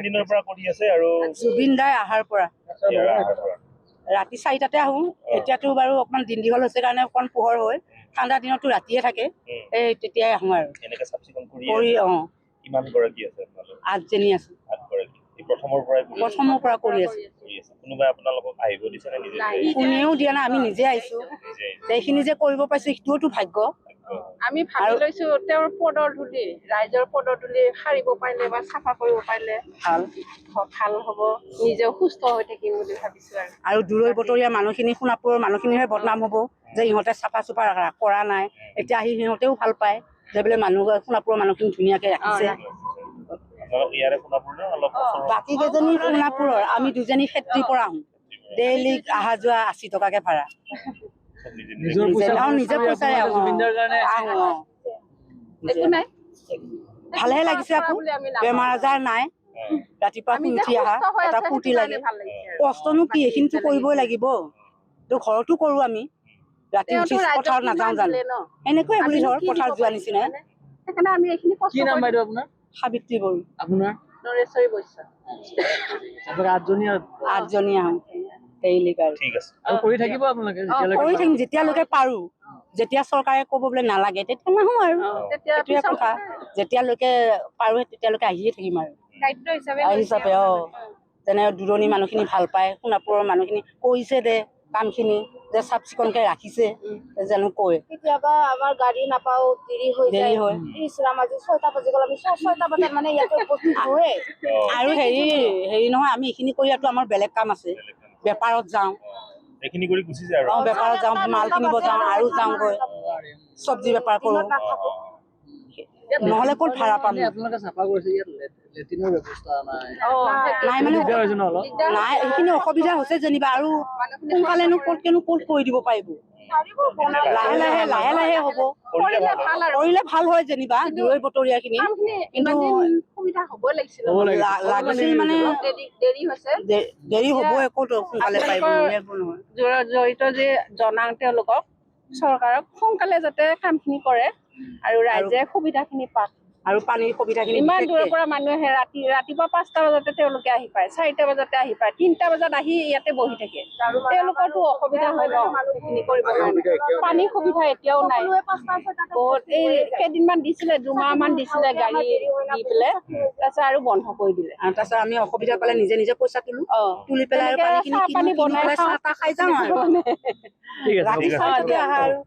দিনৰ পৰা কৰি আছে আৰু জুবিন দাই আহাৰ পৰা ৰাতি 4টাতে আহোঁ। এতিয়াতো বাৰু অকণমান দিন দীঘল হৈছে কাৰণে অকণমান পোহৰ হয়। ঠাণ্ডা দিনতো ৰাতিয়ে থাকে, এই তেতিয়াই আহোঁ আৰু এনেকে চাফ চিকুণ কৰি কিমান গৰাকী আছে আপোনালোক? 8জনী আছো। 8 গৰাকী প্ৰথমৰ পৰা কৰি আছো। কোনোবাই আপোনালোকক আহিব দিছে নে নিজে? কোনেও দিয়া নাই, আমি নিজে আহিছো। এইখিনি যে কৰিব পাইছো সেইটোওতো ভাগ্য। আমি ভাবি লৈছো তেওঁৰ পদৰ ধূলি, ৰাইজৰ পদৰ ধূলি সাৰিব পাৰিলে বা চাফা কৰিব পাৰিলে ভাল হ'ব, নিজেও সুস্থ হৈ থাকিম বুলি ভাবিছো। আৰু দূৰৈ বতৰীয়া মানুহখিনি, সোণাপুৰৰ মানুহখিনিহে বদনাম হ'ব যে ইহঁতে চাফা চুফা কৰা নাই। এতিয়া আহি সিহঁতেও ভাল পায় যে বোলে সোণাপুৰৰ মানুহখিনি ধুনীয়াকে ৰাখিছে। বাকী কেইজনী সোণাপুৰৰ, আমি দুজনী খেত্ৰীৰ পৰা আহোঁ। ডেইলি অহা যোৱা 80 টকাকে ভাড়া। নিজে পইচাৰে আহোঁ। ভালহে লাগিছে, আকৌ বেমাৰ আজাৰ নাই। ৰাতিপুৱা শুই উঠি আহা এটা ফূৰ্তি লাগে। কষ্টনো কি, এইখিনিতো কৰিবই লাগিব। তো ঘৰতো কৰো আমি। ৰাতি উঠি পথাৰত নাযাওঁ জানো, এনেকুৱাই বুলি ধৰ পথাৰত যোৱা নিচিনা। সেইকাৰণে আমি এইখিনি কষ্ট কি নাম বাইদেউ আপোনাৰ? সাবিত্ৰী বড়ো। আপোনাৰ? নৰেশ্বৰী বৈশ্য। 8জনী আহোঁ ডেইলি। ঠিক আছে। আৰু কৰি থাকিব আপোনালোকে? কৰি থাকিম যেতিয়ালৈকে পাৰো। যেতিয়া চৰকাৰে ক'ব বোলে নালাগে তেতিয়া নাহোঁ আৰু। সেইটোৱে কথা, যেতিয়ালৈকে পাৰো তেতিয়ালৈকে আহিয়ে থাকিম আৰু দায়িত্ব হিচাপে। যেনে দূৰণি মানুহখিনি ভাল পায়, সোণাপুৰৰ মানুহখিনি কৈছে দে কামখিনি যে চাফ চিকুণকে ৰাখিছে জানো কয়। কেতিয়াবা আমাৰ গাড়ী নাপাও, দেৰি হয়। আজি 6টা বাজি গ'ল, আমি 6টা বজাত মানে ইয়াতে উপস্থিত হয়ে। আৰু হেৰি নহয়, আমি এইখিনি কৰিয়াতো আমাৰ বেলেগ কাম আছে। বেপাৰত যাওঁ, এইখিনি কৰি গুচি যায় আৰু বেপাৰত যাওঁ, মাল কিনিব যাওঁ আৰু যাওঁগৈ। চব্জি বেপাৰ কৰোঁ, নহ'লে ক'ত ভাড়া পাম। আপোনালোকে চাফা কৰিছে, ইয়াত লেট্ৰিনৰ ব্যৱস্থা নাই মানে অলপ নাই, এইখিনি অসুবিধা হৈছে যেনিবা। আৰু সোনকালেনো ক'ত কৰি দিব পাৰিব। লাহে লাহে হ'ব, কৰিলে ভাল হয় যেনিবা দূৰৈ বতৰীয়া খিনি। কিন্তু সুবিধা হ'বই লাগিছিল, লাগিছিল মানে দেৰি হৈছে। দেৰি হ'ব, একো সোনকালে পাৰিব নহয়। জড়িত যে জনাং তেওঁলোকক, চৰকাৰক সোনকালে যাতে কামখিনি কৰে আৰু ৰাইজে সুবিধাখিনি পাওক। আৰু পানীৰ সুবিধাখিনি ইমান দূৰৰ পৰা মানুহে ৰাতিপুৱা 5টা বজাতে তেওঁলোকে আহি পায়, 4টা বজাতে আহি পায়, 3টা বজাত আহি ইয়াতে বহি থাকে। তেওঁলোকৰতো অসুবিধা হয় ন, সেইখিনি কৰিব কাৰণে। পানীৰ সুবিধা এতিয়াও নাই। বহুত এই কেইদিনমান দিছিলে, 2 মাহমান দিছিলে গাড়ী দি পেলাই, তাৰপিছত আৰু বন্ধ কৰি দিলে। তাৰপিছত আমি অসুবিধা পালে নিজে পইচা তুলি পেলাই চাহ পানী বনাই চাহ তাহ খাই যাওঁ আৰু ঠিক আছে। ৰাতি 4টাতে আহা আৰু